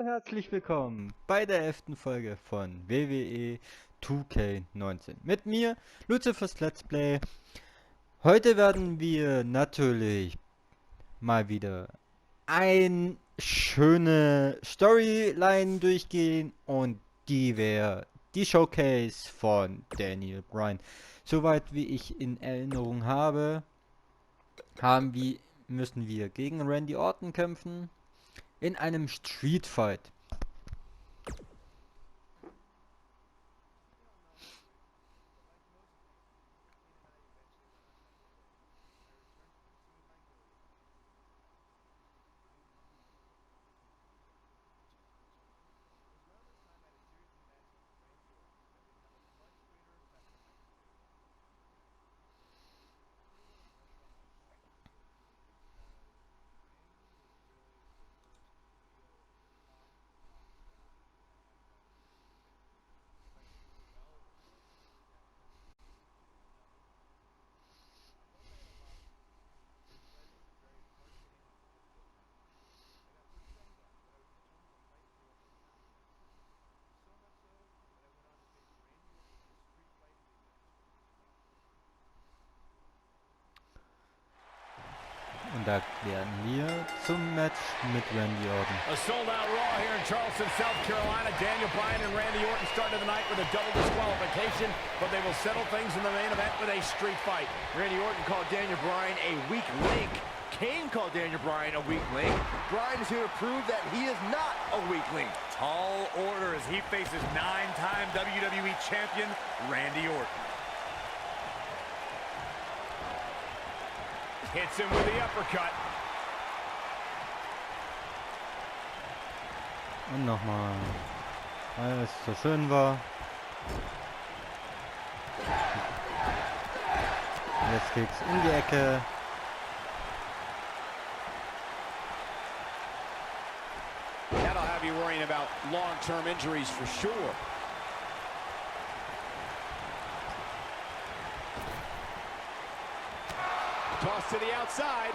Herzlich willkommen bei der 11. Folge von WWE 2K19. Mit mir, Luzifers Let's Play. Heute werden wir natürlich mal wieder eine schöne Storyline durchgehen und die wäre die Showcase von Daniel Bryan. Soweit wie ich in Erinnerung habe, müssen wir gegen Randy Orton kämpfen in einem Streetfight. Und da werden wir zum Match mit Randy Orton. A sold-out Raw here in Charleston, South Carolina. Daniel Bryan and Randy Orton started the night with a double disqualification, but they will settle things in the main event with a street fight. Randy Orton called Daniel Bryan a weak link. Kane called Daniel Bryan a weak link. Bryan is here to prove that he is not a weak link. Tall order as he faces 9-time WWE champion Randy Orton. Hits him with the uppercut. Und nochmal, weil es so schön war. Jetzt geht's in die Ecke. That'll have you worrying about long-term injuries for sure. Toss to the outside.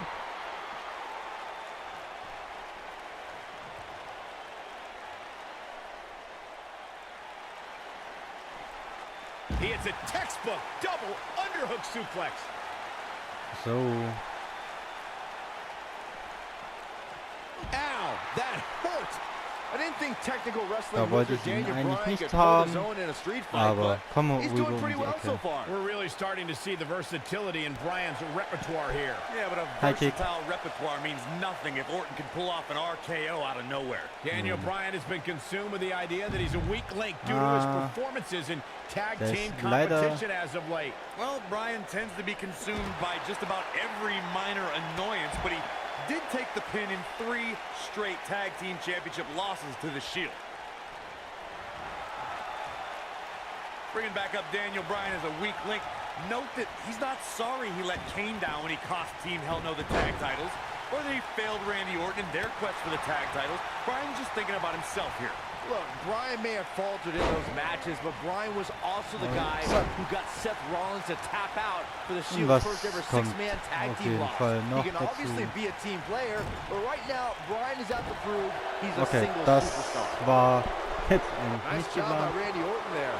He hits a textbook double underhook suplex. So. Ow, that hurt. I didn't think technical Da wrestling wollte wizard ich ihn Daniel eigentlich Bryan nicht could hold his haben, own in a street fight, aber but kommen wir he's rüber doing um pretty die well so Ecke. far. We're really starting to see the versatility in Bryan's repertoire here. Yeah, but a High kick. versatile repertoire means nothing if Orton can pull off an RKO out of nowhere. Daniel Bryan has been consumed with the idea that he's a weak link due to his performances in tag team leider competition as of late. Well, Bryan tends to be consumed by just about every minor annoyance, but he did take the pin in 3 straight tag team championship losses to the Shield. Bringing back up Daniel Bryan as a weak link. Note that he's not sorry he let Kane down when he cost Team Hell No the tag titles, or that he failed Randy Orton in their quest for the tag titles. Bryan's just thinking about himself here. Look, Bryan may have faltered in those matches, but Bryan was also the guy who got Seth Rollins to tap out for the Shield's first ever 6-man tag team loss. He can obviously be a team player, but right now, Bryan is out to prove he's a single das superstar. war jetzt Nice nicht job by geplant. Randy Orton there.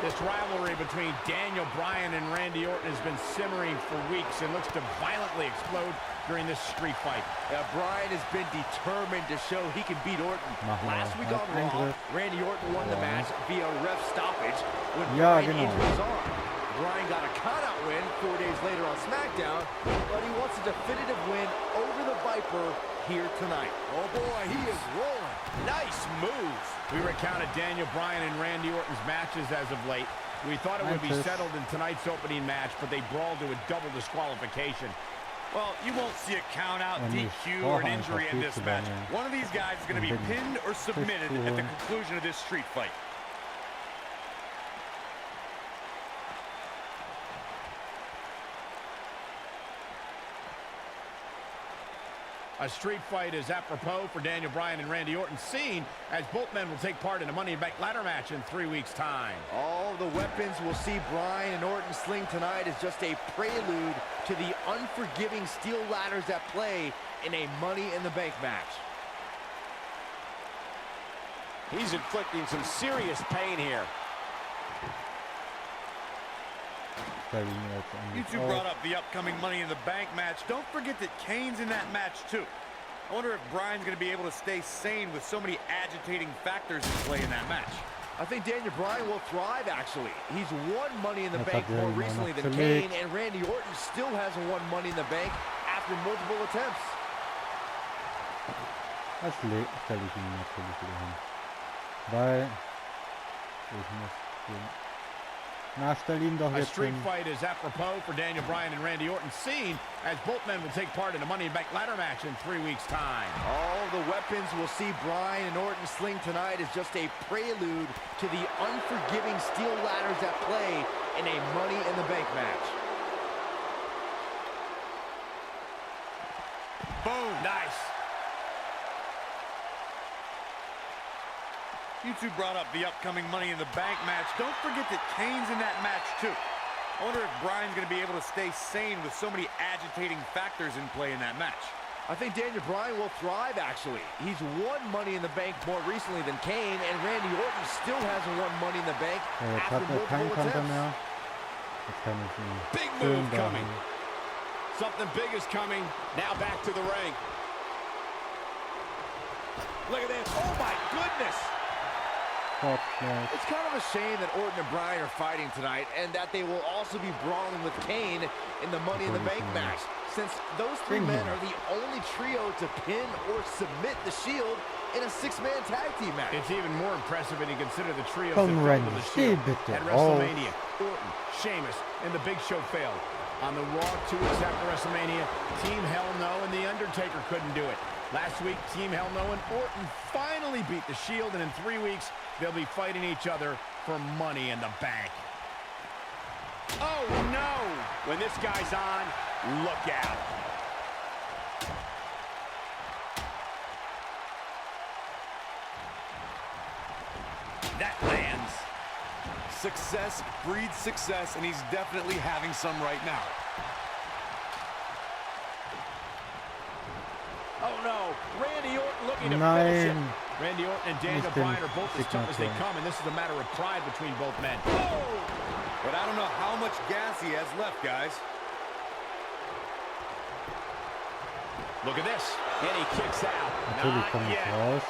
This rivalry between Daniel Bryan and Randy Orton has been simmering for weeks and looks to violently explode during this street fight. Yeah, Bryan has been determined to show he can beat Orton. Last week on Raw, Randy Orton won the match via ref stoppage when Bryan injured his arm. Bryan got a count-out win 4 days later on SmackDown, but he wants a definitive win over the Viper here tonight. Oh boy, he is rolling. Nice moves. We recounted Daniel Bryan and Randy Orton's matches as of late. We thought it would be settled in tonight's opening match, but they brawled to a double disqualification. Well, you won't see a count-out, DQ, or an injury in this match. One of these guys is going to be pinned or submitted at the conclusion of this street fight. A street fight is apropos for Daniel Bryan and Randy Orton, seen as both men will take part in a Money in the Bank ladder match in 3 weeks' time. All the weapons we'll see Bryan and Orton sling tonight is just a prelude to the unforgiving steel ladders that play in a Money in the Bank match. He's inflicting some serious pain here. You two brought up the upcoming Money in the Bank match. Don't forget that Kane's in that match too. I wonder if Bryan's going to be able to stay sane with so many agitating factors in play in that match. I think Daniel Bryan will thrive, actually. He's won Money in the Bank more recently than Kane, and Randy Orton still hasn't won Money in the Bank after multiple attempts. Das stelle ich ihm natürlich wieder hin. Weil ich muss den... Na, stell ihn doch A jetzt street hin. fight is apropos for Daniel Bryan and Randy Orton, seen as both men will take part in a Money in the Bank ladder match in 3 weeks' time. All the weapons we'll see Bryan and Orton sling tonight is just a prelude to the unforgiving steel ladders at play in a Money in the Bank match. Boom, nice. You two brought up the upcoming Money in the Bank match. Don't forget that Kane's in that match too. I wonder if Bryan's going to be able to stay sane with so many agitating factors in play in that match. I think Daniel Bryan will thrive, actually. He's won Money in the Bank more recently than Kane, and Randy Orton still hasn't won Money in the Bank after multiple attempts. Big move coming. Something big is coming. Now back to the ring. Look at this. Oh, my goodness. It's kind of a shame that Orton and Bryan are fighting tonight, and that they will also be brawling with Kane in the Money in the Bank match, since those three men are the only trio to pin or submit the Shield in a 6-man tag team match. It's even more impressive when you consider the trio Komm, that Randy, fell to the steh Shield bitte at auf. WrestleMania. Orton, Sheamus, and the Big Show failed. On the Raw 2 weeks after WrestleMania, Team Hell No and The Undertaker couldn't do it. Last week, Team Hell No and Orton finally beat the Shield, and in 3 weeks, they'll be fighting each other for Money in the Bank. Oh, no! When this guy's on, look out. That lands. Success breeds success, and he's definitely having some right now. Oh, no. Randy Orton looking to finish it. Randy Orton and Daniel Bryan are both as tough as they come, and this is a matter of pride between both men. Oh! But I don't know how much gas he has left, guys. Look at this. And he kicks out. Natürlich Not komme ich yet. raus.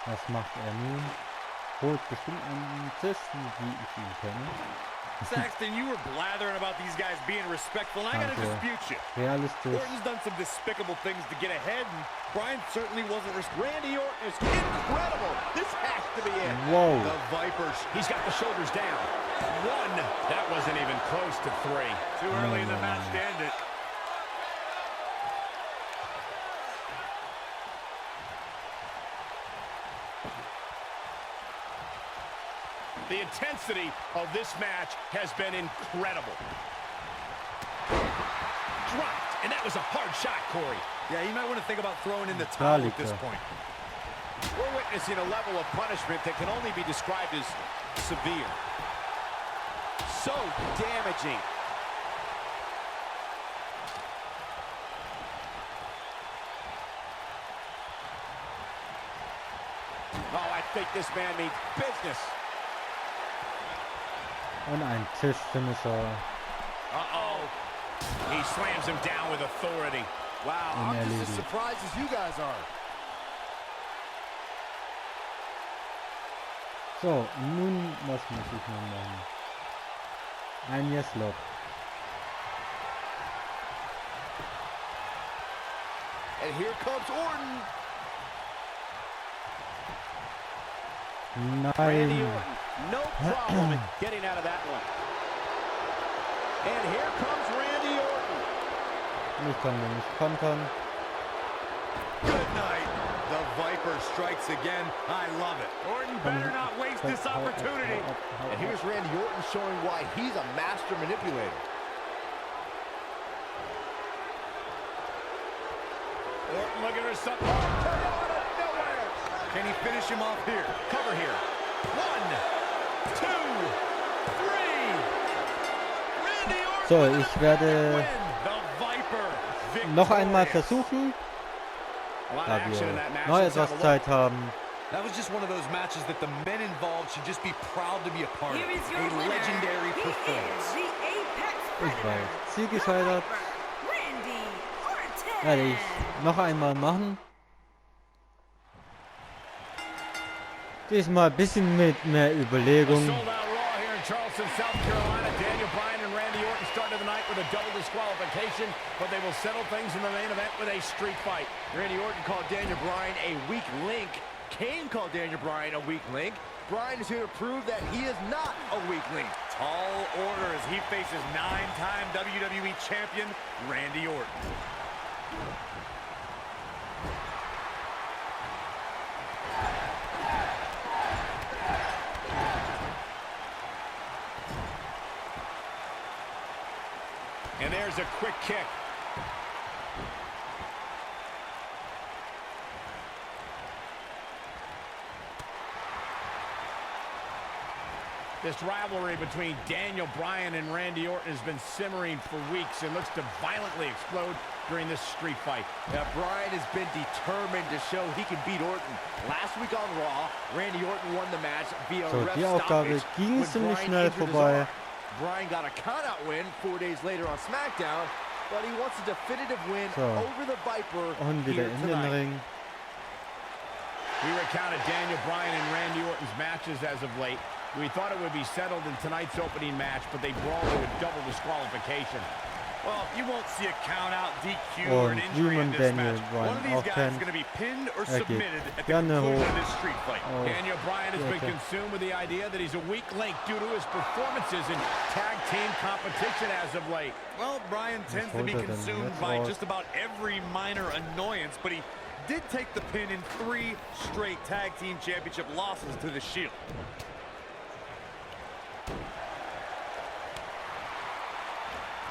Was macht er nun? Holt bestimmt einen Zisten, wie ich ihn kenne. Saxton, you were blathering about these guys being respectful, and I gotta dispute you. Realistisch. Orton's done some despicable things to get ahead, and Bryan certainly wasn't respectful. Randy Orton is incredible. This has to be it. Whoa. The Vipers. He's got the shoulders down. 1. That wasn't even close to 3. Too early in the match to end it. The intensity of this match has been incredible. Dropped, and that was a hard shot, Corey. Yeah, you might want to think about throwing in the towel at this point. We're witnessing a level of punishment that can only be described as severe. So damaging. Oh, I think this man means business. Und ein Tischfinisher. Uh-oh. He slams him down with authority. Wow, I'm just as surprised as you guys are. So, nun, was muss ich nun machen? Ein Yes-Lock. And here comes Orton. Randy Nein. Orton, no problem in getting out of that one. And here comes Randy Orton. Ich kann den nicht kontern. Good night. The Viper strikes again. I love it. Orton better not waste this opportunity. And here's Randy Orton showing why he's a master manipulator. Orton looking for something. Turn on out of nowhere. Can he finish him off here? Cover here. 1, 2, 3. Randy Orton So, with a ich werde The Viper. noch einmal versuchen, da wir noch etwas Zeit haben. That was just one of those matches that the men involved should just be proud to be a part of. A legendary performance. Ich weiß, Ziel gescheitert. Randy Orton. Werde ich noch einmal machen. Diesmal ein bisschen mit mehr Überlegung. Charleston, South Carolina. Daniel Bryan and Randy Orton started the night with a double disqualification, but they will settle things in the main event with a street fight. Randy Orton called Daniel Bryan a weak link. Kane called Daniel Bryan a weak link. Bryan is here to prove that he is not a weak link. Tall order as he faces 9-time WWE champion Randy Orton. And there's a quick kick. This rivalry between Daniel Bryan and Randy Orton has been simmering for weeks and looks to violently explode during this street fight. Now, Bryan has been determined to show he can beat Orton. Last week on Raw, Randy Orton won the match via So, ref die Aufgabe stoppage ging when ziemlich Bryan schnell injured his vorbei. arm. Bryan got a countout win 4 days later on SmackDown, but he wants a definitive win So, over the Viper Und wieder here in den tonight. Ring. We recounted Daniel Bryan and Randy Orton's matches as of late. We thought it would be settled in tonight's opening match, but they brawled to a double disqualification. Well, you won't see a count out, DQ, or an Und wie injury in man this Daniel match. One Bryan of these auch guys is kennt, going to be pinned or geht submitted at the gerne conclusion hoch of this street fight. auf Daniel Bryan has been Decke. consumed with the idea that he's a weak link due to his performances in tag team competition as of late. Well, Bryan tends to be holt er denn consumed jetzt by raus? just about every minor annoyance, but he did take the pin in 3 straight tag team championship losses to the Shield.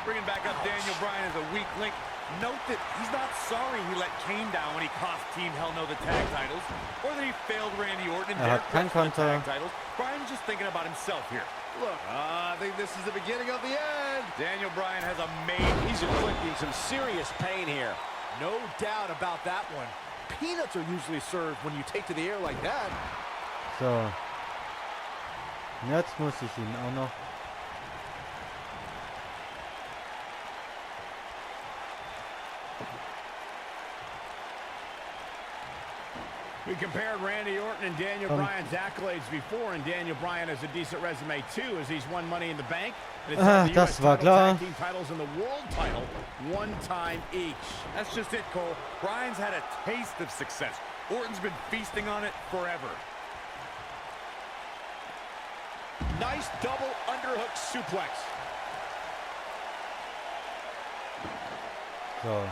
Bringing back up Daniel Bryan as a weak link. Note that he's not sorry he let Kane down when he cost Team Hell No the tag titles, or that he failed Randy Orton in their hat keinen quest for the tag Konter. titles. Bryan's just thinking about himself here. Look, I think this is the beginning of the end. Daniel Bryan has a main. He's inflicting some serious pain here. No doubt about that one. Peanuts are usually served when you take to the air like that. So. Jetzt muss ich ihn auch noch. We compared Randy Orton and Daniel Bryan's accolades before, and Daniel Bryan has a decent resume too, as he's won Money in the Bank. And it's the das US war title, klar. tag team titles, and the world title, 1 time each. That's just it, Cole. Bryan's had a taste of success. Orton's been feasting on it forever. Nice double underhook suplex. So.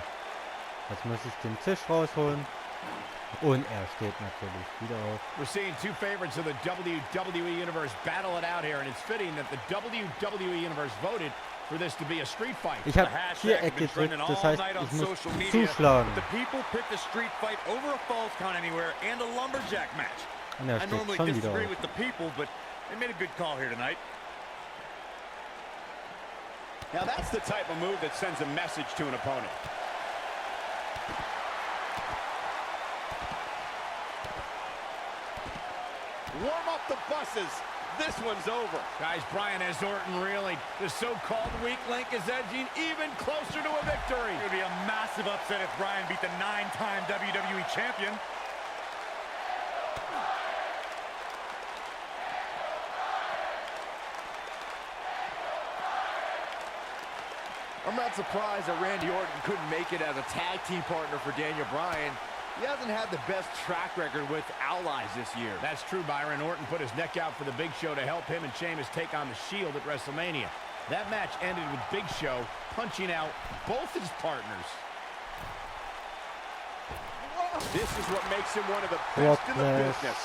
Jetzt muss ich den Tisch rausholen. Und er steht natürlich wieder auf. We're seeing 2 favorites of the WWE Universe battle it out here, and it's fitting that the WWE Universe voted for this to be a street fight. Ich The habe hashtag's Viereck been gedrückt, trending das all heißt, night on ich muss social media. zuschlagen. The people picked a street fight over a falls count anywhere and a lumberjack match. Und er I steht normally schon wieder disagree auf. with the people, but they made a good call here tonight. Now that's the type of move that sends a message to an opponent. Warm up the buses. This one's over. Guys, Bryan has Orton reeling. The so-called weak link is edging even closer to a victory. It would be a massive upset if Bryan beat the 9-time WWE champion. I'm not surprised that Randy Orton couldn't make it as a tag team partner for Daniel Bryan. He hasn't had the best track record with allies this year. That's true, Byron. Orton put his neck out for the Big Show to help him and Sheamus take on the Shield at WrestleMania. That match ended with Big Show punching out both his partners. This is what makes him one of the best in the business.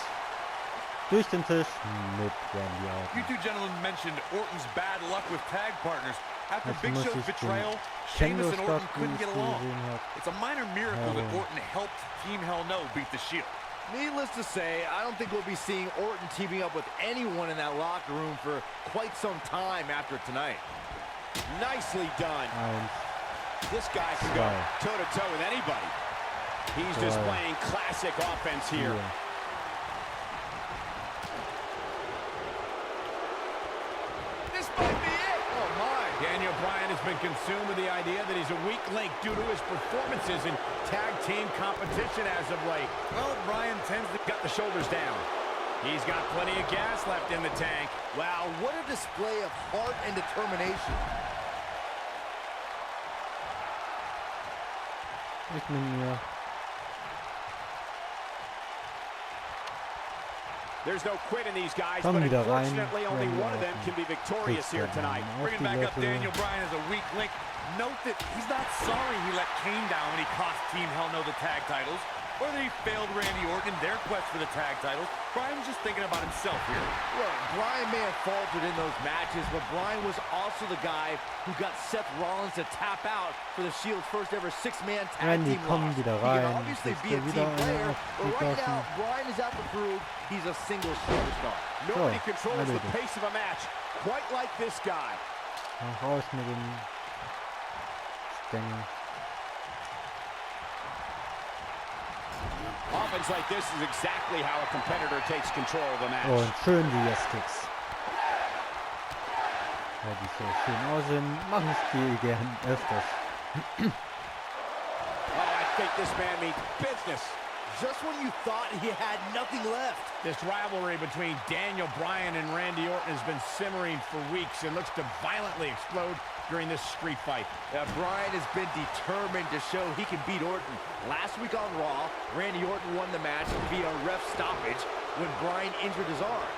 Durch den Tisch mit Randy Orton. You 2 gentlemen mentioned Orton's bad luck with tag partners. After Jetzt Big muss Show's ich den betrayal, Sheamus and Orton Kendo-Stock, couldn't wie get ich along. gesehen habe. It's a minor miracle that Orton helped Team Hell No beat the Shield. Needless to say, I don't think we'll be seeing Orton teaming up with anyone in that locker room for quite some time after tonight. Nicely done. 1, This guy can go toe-to-toe with anybody. He's displaying classic offense here. This might be it. Oh, my. Daniel Bryan has been consumed with the idea that he's a weak link due to his performances in tag team competition as of late. Well, Bryan tends to Got the shoulders down. He's got plenty of gas left in the tank. Wow, what a display of heart and determination. Nicht mit mir. There's no quit in these guys, Komm but wieder rein. unfortunately only Randy one of them Orton. can be victorious here tonight. Auf bringing die back up Glätte. Daniel Bryan as a weak link. Note that he's not sorry he let Kane down when he cost Team Hell No the tag titles, or that he failed Randy Orton in their quest for the tag titles. Bryan's just thinking about himself here. Look, Bryan may have faltered in those matches, but Bryan was also the guy who got Seth Rollins to tap out for the Shield's first ever six-man tag Randy, team komm loss. wieder He can rein. obviously Jetzt be a wieder team einer player, but right aufgeschlossen. now, Bryan is out to prove he's a single superstar. Nobody So, controls the erledigt. pace of a match quite like this guy. Mach raus mit dem Stängel. Offense like this is exactly how a competitor takes control of a match. Und schön die Yes-Kicks. Weil die so schön aussehen, machen es die gern öfters. Oh, I think this man means business. Just when you thought he had nothing left. This rivalry between Daniel Bryan and Randy Orton has been simmering for weeks and looks to violently explode during this street fight. Bryan has been determined to show he can beat Orton. Last week on Raw, Randy Orton won the match via ref stoppage when Bryan injured his arm.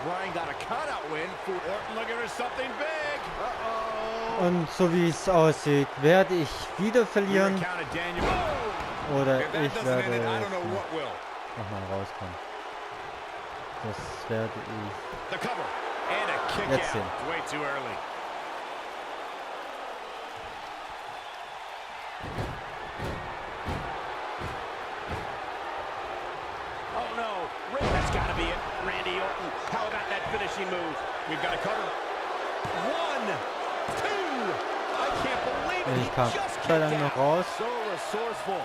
Bryan got a countout win for Orton looking for something big. Uh-oh. Und so wie es aussieht, werde ich wieder verlieren Counted Daniel. oder If that ich doesn't werde end it, I don't know what will. nochmal rauskommen. Das werde ich The cover. And a kick jetzt out. sehen. Way too early. Oh no. That's got to be it. Randy Orton. How about that finishing move? We've got a cover. 1, 2. I can't believe it. Ich kam He just sei kicked lang noch out. raus. So resourceful.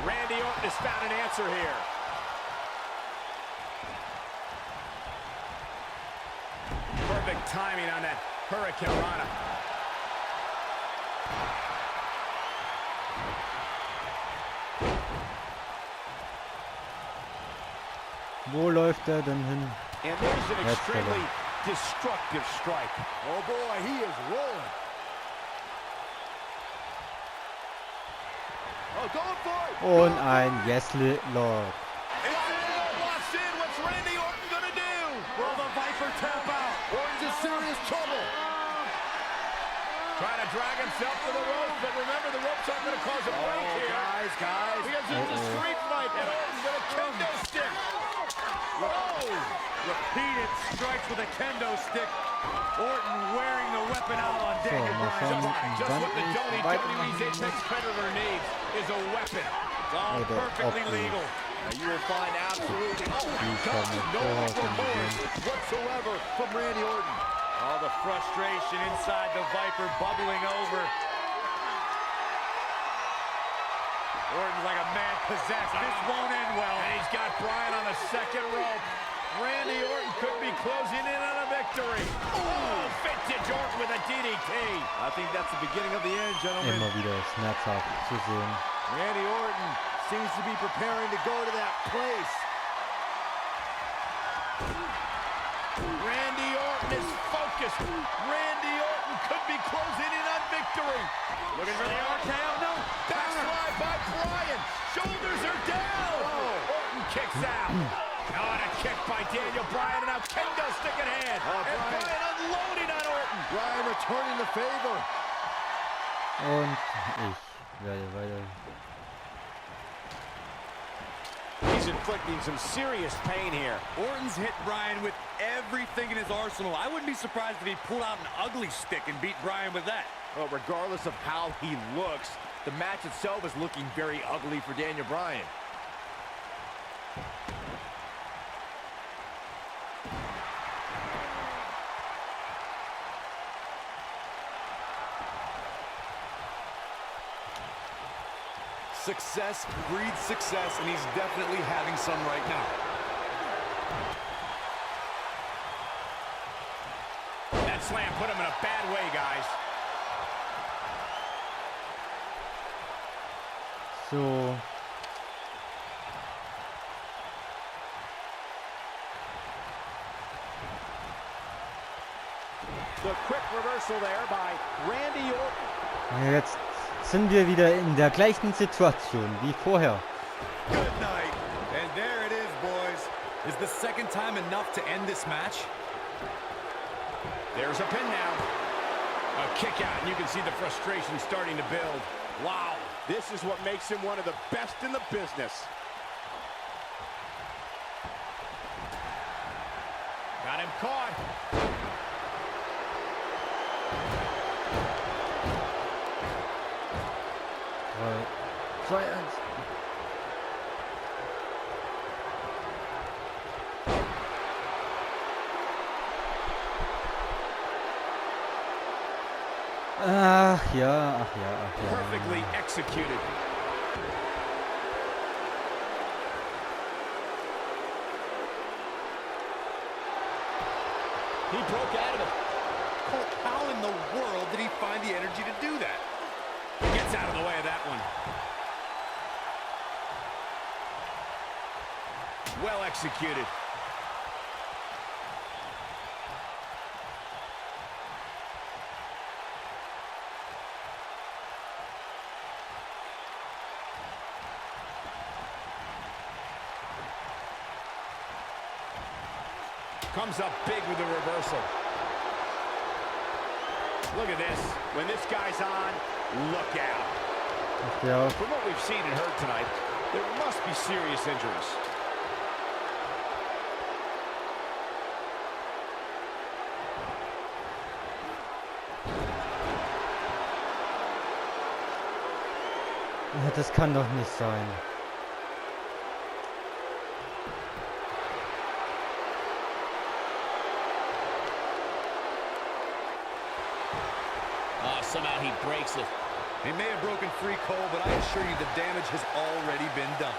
Randy Orton has found an answer here. Perfect timing on that Hurricane Rana. Wo läuft er denn hin? And there's an That's extremely destructive strike. Oh boy, he is rolling. Oh, going for it. Und ein Yes-Lord. Lost in. What's Randy Orton gonna do? Will the Viper tap out? Orton's in serious trouble. Trying to drag himself to the ropes, but remember the ropes aren't gonna cause a break here. Guys. Because it's a street fight, and Orton's gonna kendo stick. Whoa! Repeated strikes with a kendo stick. Orton wearing the weapon out on Daniel mal Bryan. schauen, Just what the wann ich WWE's weitermachen Apex Predator needs is a weapon. It's all Oder perfectly ob die- legal. You will find absolutely Die schon mit no vorher schon remorse gesehen. whatsoever from Randy Orton. All the frustration inside the Viper bubbling over. Orton's like a man possessed. This won't end well. And he's got Bryan on the second rope. Randy Orton could be closing in on a victory. Oh, vintage Orton with a DDT. I think that's the beginning of the end, gentlemen. Immer wieder schmerzhaft zu sehen. Randy Orton seems to be preparing to go to that place. Randy Orton is focused. Randy Orton could be closing in on victory. Looking for the RKO. No. Backslide by Bryan. Shoulders are down. Orton kicks out. Oh, and a kick by Daniel Bryan, and now kendo stick in hand. And Bryan unloading on Orton. Bryan returning the favor. Und ich werde weiter. He's inflicting some serious pain here. Orton's hit Bryan with everything in his arsenal. I wouldn't be surprised if he pulled out an ugly stick and beat Bryan with that. Well, regardless of how he looks, the match itself is looking very ugly for Daniel Bryan. Success breeds success, and he's definitely having some right now. That slam put him in a bad way, guys. So. The quick reversal there by Randy Orton. Jetzt sind wir wieder in der gleichen Situation wie vorher. Good night. And there it is, boys. Is the second time enough to end this match? There's a pin now. A kick out, and you can see the frustration starting to build. Wow, this is what makes him one of the best in the business. Got him caught. Zwei, eins. Ach ja, ach ja, ach ja. Perfectly executed. He broke out of it. Cole, how in the world did he find the energy to do that? He gets out of the way of that one. Well executed. Comes up big with the reversal. Look at this. When this guy's on, look out. Ja. From what we've seen and heard tonight, there must be serious injuries. Das kann doch nicht sein. Somehow he breaks it. He may have broken free, Cole, but I assure you the damage has already been done.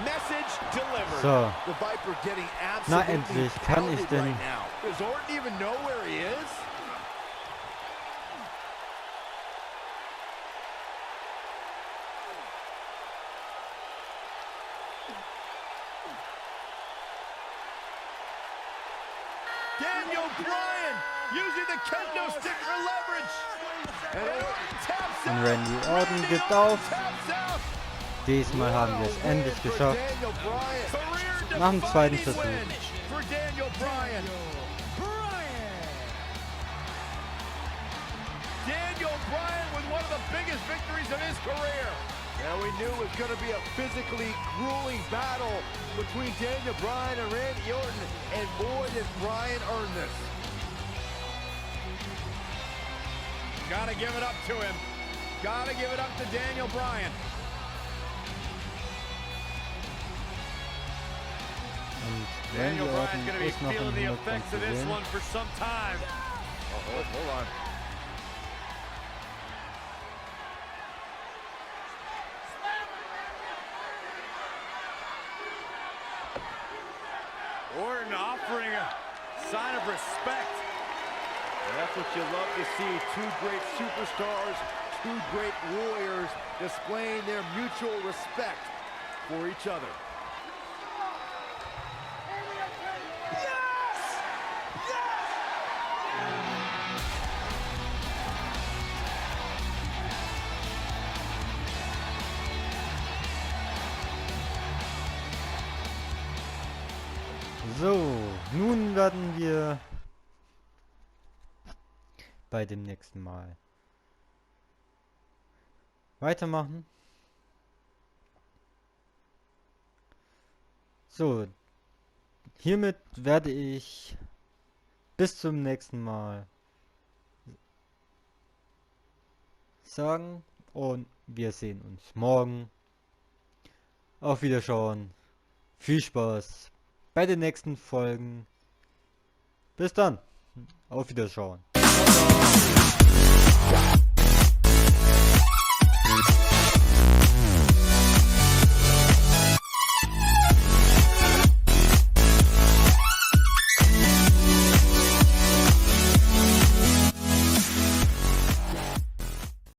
Message delivered. So. The Viper getting Na absolutely endlich, kann ich pounded denn... right now. Does Orton even know where he is? Daniel Bryan using the Kendo-Stick for leverage. And Orton taps Und out. Randy Orton gibt auf. Diesmal haben wir es endlich geschafft. Nach dem zweiten Versuch. For Daniel Bryan. Daniel Bryan with one of the biggest victories of his career. And we knew it was going to be a physically grueling battle between Daniel Bryan and Randy Orton, and boy, did Bryan earn this. Gotta give it up to him. Gotta give it up to Daniel Bryan. Und Randy Daniel Bryan's Orton going to be ist noch feeling im the Hintergrund effects zu of this sehen. one for some time. Hold on. Orton offering a sign of respect. And that's what you love to see. Two great superstars, two great warriors displaying their mutual respect for each other. So, nun werden wir bei dem nächsten Mal weitermachen. So, hiermit werde ich bis zum nächsten Mal sagen und wir sehen uns morgen. Auf Wiederschauen. Viel Spaß bei den nächsten Folgen Bis dann. Auf Wiederschauen.